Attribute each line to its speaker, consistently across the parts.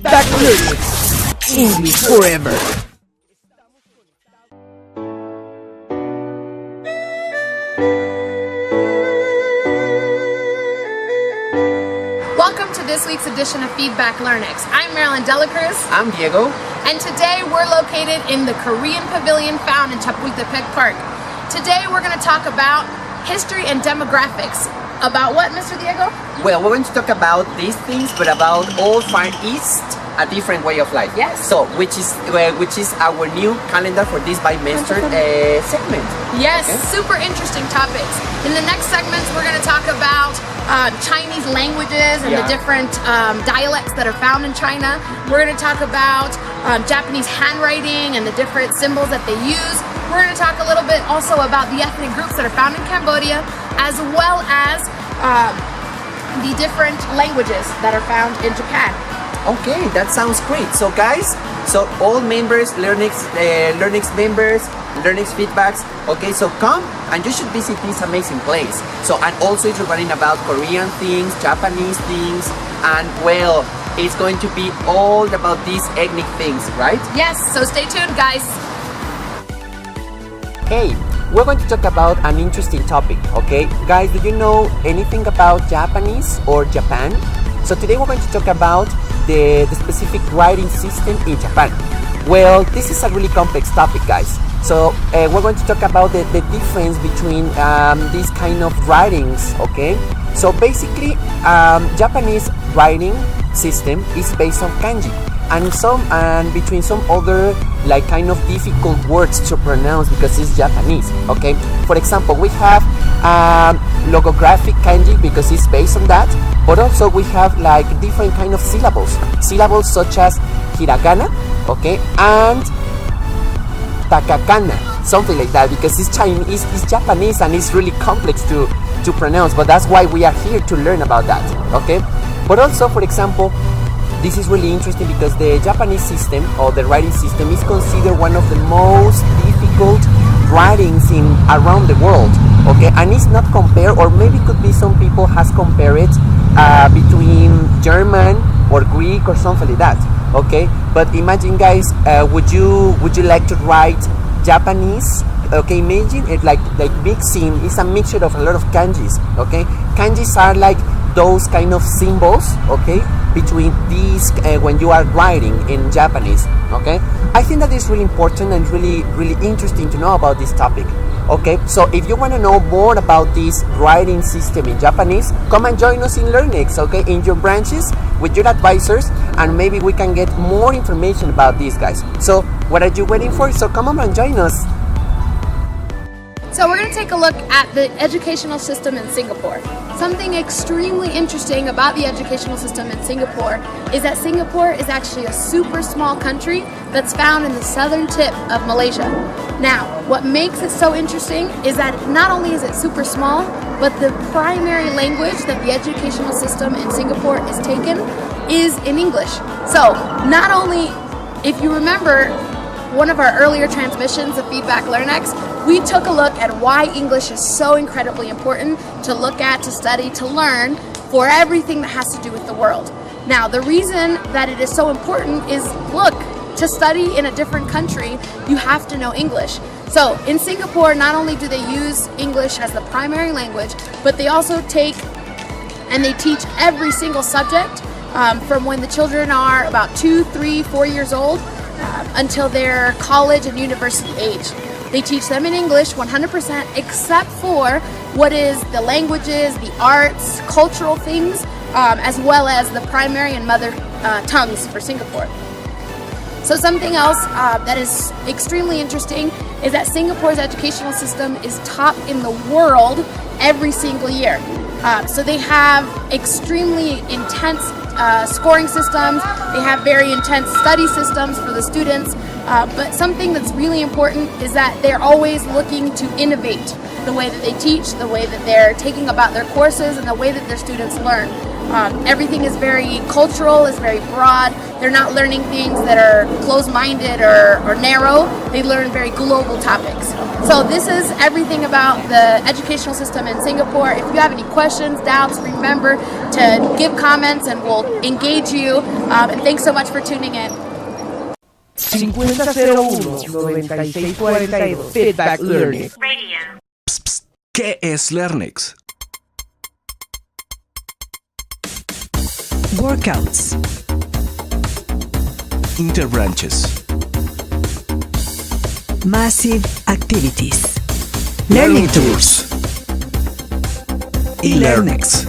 Speaker 1: Feedback Learnex. English forever.
Speaker 2: Welcome to this week's edition of Feedback Learnex. I'm Marilyn Delacruz.
Speaker 3: I'm Diego.
Speaker 2: And today we're located in the Korean Pavilion found in Chapultepec Park. Today we're going to talk about history and demographics. About what, Mr. Diego?
Speaker 3: Well, we're going to talk about these things, but about all Far East, a different way of life.
Speaker 2: Yes.
Speaker 3: So, which is our new calendar for this bimester segment.
Speaker 2: Yes,
Speaker 3: Okay.
Speaker 2: Super interesting topics. In the next segments, we're going to talk about Chinese languages and the different dialects that are found in China. We're going to talk about Japanese handwriting and the different symbols that they use. We're going to talk a little bit also about the ethnic groups that are found in Cambodia, as well as the different languages that are found in Japan.
Speaker 3: Okay, that sounds great. So, guys, all members, Learnex members, Learnex feedbacks. Okay, so come and you should visit this amazing place. So, and also it's regarding about Korean things, Japanese things, and well, it's going to be all about these ethnic things, right?
Speaker 2: Yes, so stay tuned, guys.
Speaker 3: Hey, we're going to talk about an interesting topic, okay? Guys, do you know anything about Japanese or Japan? So today we're going to talk about the specific writing system in Japan. Well, this is a really complex topic, guys. So we're going to talk about the difference between these kind of writings, okay? So basically, Japanese writing system is based on kanji. And between some other like kind of difficult words to pronounce because it's Japanese, okay? For example, we have logographic kanji because it's based on that, but also we have like different kind of syllables such as hiragana, okay, and takakana, something like that, because it's Chinese, it's Japanese, and it's really complex to pronounce, but that's why we are here to learn about that, okay? But also, for example, this is really interesting because the Japanese system or the writing system is considered one of the most difficult writings around the world, okay? And it's not compared, or maybe could be some people has compared it between German or Greek or something like that, okay? But imagine, guys, would you like to write Japanese? Okay, imagine it like mixing. It's a mixture of a lot of kanjis, okay? Kanjis are like those kind of symbols, okay, between these when you are writing in Japanese, okay? I think that is really important and really interesting to know about this topic, okay? So if you want to know more about this writing system in Japanese, come and join us in Learnex, okay, in your branches with your advisors, and maybe we can get more information about these guys. So what are you waiting for? So come on and join us.
Speaker 2: So we're going to take a look at the educational system in Singapore. Something extremely interesting about the educational system in Singapore is that Singapore is actually a super small country that's found in the southern tip of Malaysia. Now, what makes it so interesting is that not only is it super small, but the primary language that the educational system in Singapore is taken is in English. So, not only, if you remember one of our earlier transmissions of Feedback Learnex, we took a look at why English is so incredibly important to look at, to study, to learn for everything that has to do with the world. Now, the reason that it is so important is, look, to study in a different country, you have to know English. So in Singapore, not only do they use English as the primary language, but they also take and they teach every single subject from when the children are about 2, 3, 4 years old until they're college and university age. They teach them in English 100% except for what is the languages, the arts, cultural things, as well as the primary and mother tongues for Singapore. So something else that is extremely interesting is that Singapore's educational system is top in the world every single year. So they have extremely intense scoring systems, they have very intense study systems for the students, but something that's really important is that they're always looking to innovate the way that they teach, the way that they're taking about their courses, and the way that their students learn. Everything is very cultural, is very broad. They're not learning things that are closed-minded or narrow. They learn very global topics. So this is everything about the educational system in Singapore. If you have any questions, doubts, remember to give comments and we'll engage you. And thanks so much for tuning in.
Speaker 1: 5001-9642 Feedback Learning.
Speaker 4: ¿Qué es Learnex?
Speaker 5: Workouts,
Speaker 4: Interbranches.
Speaker 5: massive activities, learning tours,
Speaker 4: Learnex.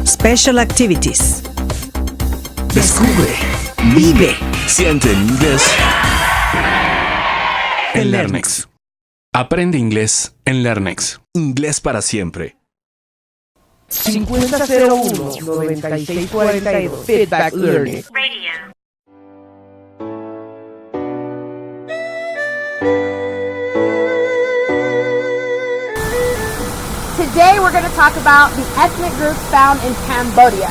Speaker 5: special activities.
Speaker 4: Descubre.
Speaker 5: Vive.
Speaker 4: Siente el inglés en Learnex. Aprende inglés en Learnex. Inglés para siempre.
Speaker 1: 5001-9642 Feedback Learning.
Speaker 2: Today we're going to talk about the ethnic groups found in Cambodia.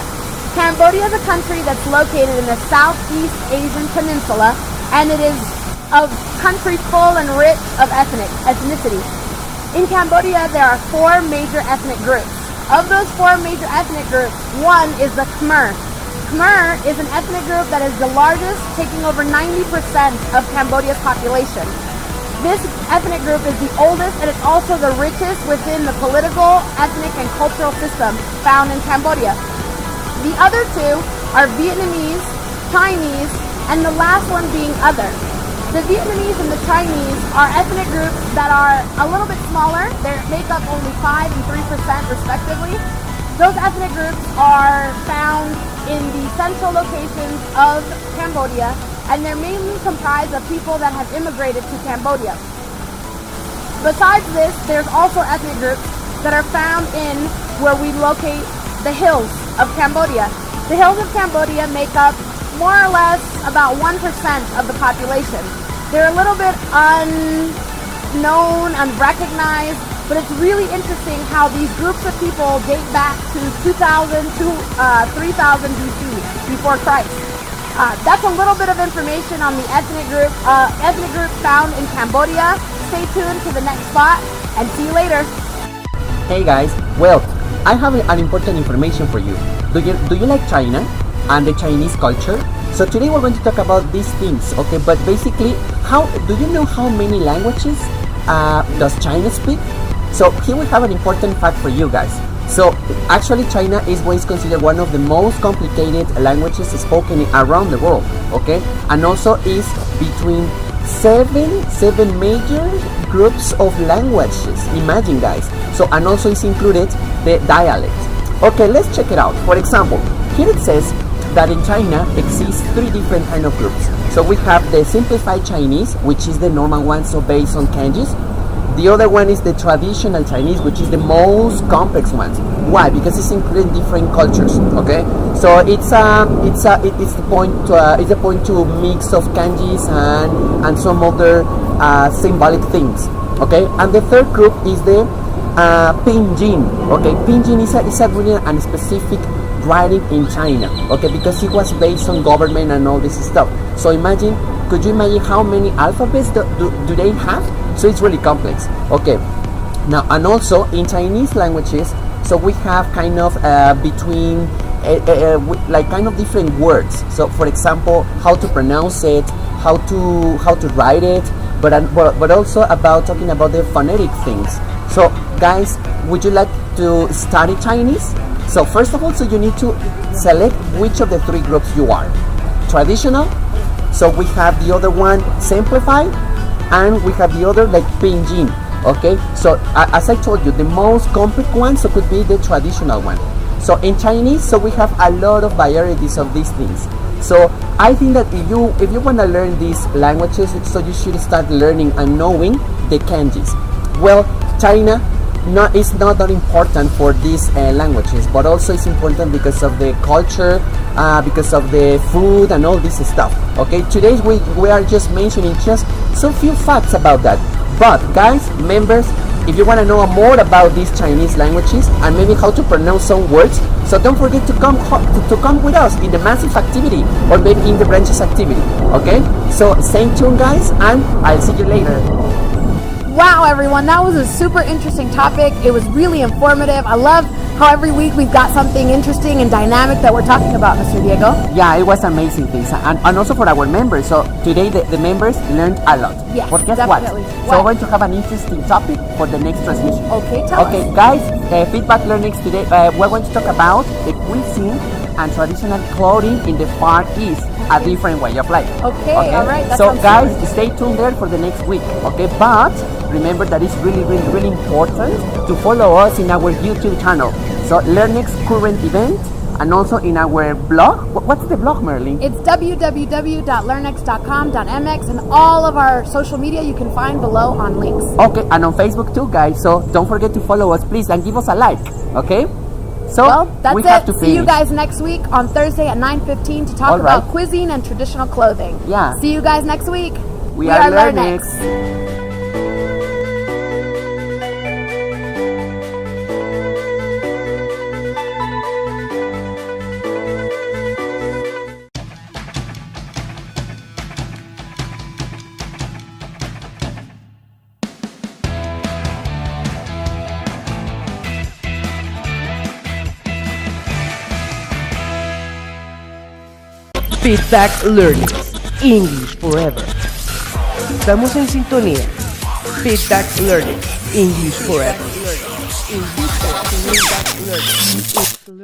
Speaker 2: Cambodia is a country that's located in the Southeast Asian Peninsula, and it is a country full and rich of ethnicity. In Cambodia, there are 4 major ethnic groups. Of those 4 major ethnic groups, one is the Khmer. Khmer is an ethnic group that is the largest, taking over 90% of Cambodia's population. This ethnic group is the oldest and it's also the richest within the political, ethnic, and cultural system found in Cambodia. The other 2 are Vietnamese, Chinese, and the last one being other. The Vietnamese and the Chinese are ethnic groups that are a little bit smaller. They make up only 5 and 3% respectively. Those ethnic groups are found in the central locations of Cambodia, and they're mainly comprised of people that have immigrated to Cambodia. Besides this, there's also ethnic groups that are found in where we locate the hills of Cambodia. The hills of Cambodia make up more or less about 1% of the population. They're a little bit unknown, unrecognized, but it's really interesting how these groups of people date back to 2000 to 3000 BC, before Christ. That's a little bit of information on the ethnic group found in Cambodia. Stay tuned to the next spot and see you later.
Speaker 3: Hey guys, well, I have an important information for you. Do you like China and the Chinese culture? So today we're going to talk about these things, okay? But basically, do you know how many languages does China speak? So here we have an important fact for you guys. So actually China is what is considered one of the most complicated languages spoken around the world, okay? And also is between seven major groups of languages. Imagine guys. So, and also is included the dialect. Okay, let's check it out. For example, here it says that in China exists 3 different kind of groups. So we have the simplified Chinese, which is the normal one, so based on kanjis. The other one is the traditional Chinese, which is the most complex one. Why? Because it's including different cultures. Okay, so it's the point to mix of kanjis and some other symbolic things. Okay, and the third group is the Pinyin. Okay, Pinyin is a really and specific writing in China. Okay, because it was based on government and all this stuff. So could you imagine how many alphabets do they have? So it's really complex. Okay, now and also in Chinese languages, so we have kind of between like kind of different words. So for example, how to pronounce it, how to write it, but also about talking about the phonetic things. So guys, would you like to study Chinese? So first of all, so you need to select which of the 3 groups you are. Traditional, so we have the other one simplified, and we have the other like Pinyin. Okay, so as I told you, the most complex one so could be the traditional one. So in Chinese, so we have a lot of varieties of these things. So I think that if you want to learn these languages, so you should start learning and knowing the kanjis. Well, China is not that important for these languages, but also it's important because of the culture, because of the food and all this stuff. Okay, today we are just mentioning just some few facts about that. But guys, members, if you want to know more about these Chinese languages and maybe how to pronounce some words, so don't forget to come with us in the massive activity or maybe in the branches activity. Okay, so stay tuned, guys, and I'll see you later.
Speaker 2: Wow, everyone, that was a super interesting topic. It was really informative. I love how every week we've got something interesting and dynamic that we're talking about, Mr. Diego.
Speaker 3: Yeah, it was amazing things, and also for our members. So today the members learned a lot.
Speaker 2: Yes,
Speaker 3: but guess
Speaker 2: definitely.
Speaker 3: what? So we're going to have an interesting topic for the next transmission.
Speaker 2: Okay, tell us.
Speaker 3: Okay, guys, feedback Learnex today. We're going to talk about the cuisine and traditional clothing in the Far East, a different way of life.
Speaker 2: Okay, all right. That
Speaker 3: So
Speaker 2: sounds
Speaker 3: guys,
Speaker 2: good.
Speaker 3: stay tuned there for the next week. Okay, but remember that it's really, really, really important to follow us in our YouTube channel. So Learnex current event, and also in our blog. What's the blog, Merlin?
Speaker 2: It's www.learnex.com.mx, and all of our social media you can find below on links.
Speaker 3: Okay, and on Facebook too, guys. So don't forget to follow us, please, and give us a like. Okay. So
Speaker 2: Well, that's
Speaker 3: we have to
Speaker 2: it. See you
Speaker 3: finish.
Speaker 2: guys next week on Thursday at 9:15 to talk
Speaker 3: All
Speaker 2: about
Speaker 3: right.
Speaker 2: cuisine and traditional clothing.
Speaker 3: Yeah.
Speaker 2: See you guys next week.
Speaker 3: We are Learnex.
Speaker 1: Feedback Learnex. English Forever. Estamos en sintonía. Feedback Learnex. English Forever. English Forever.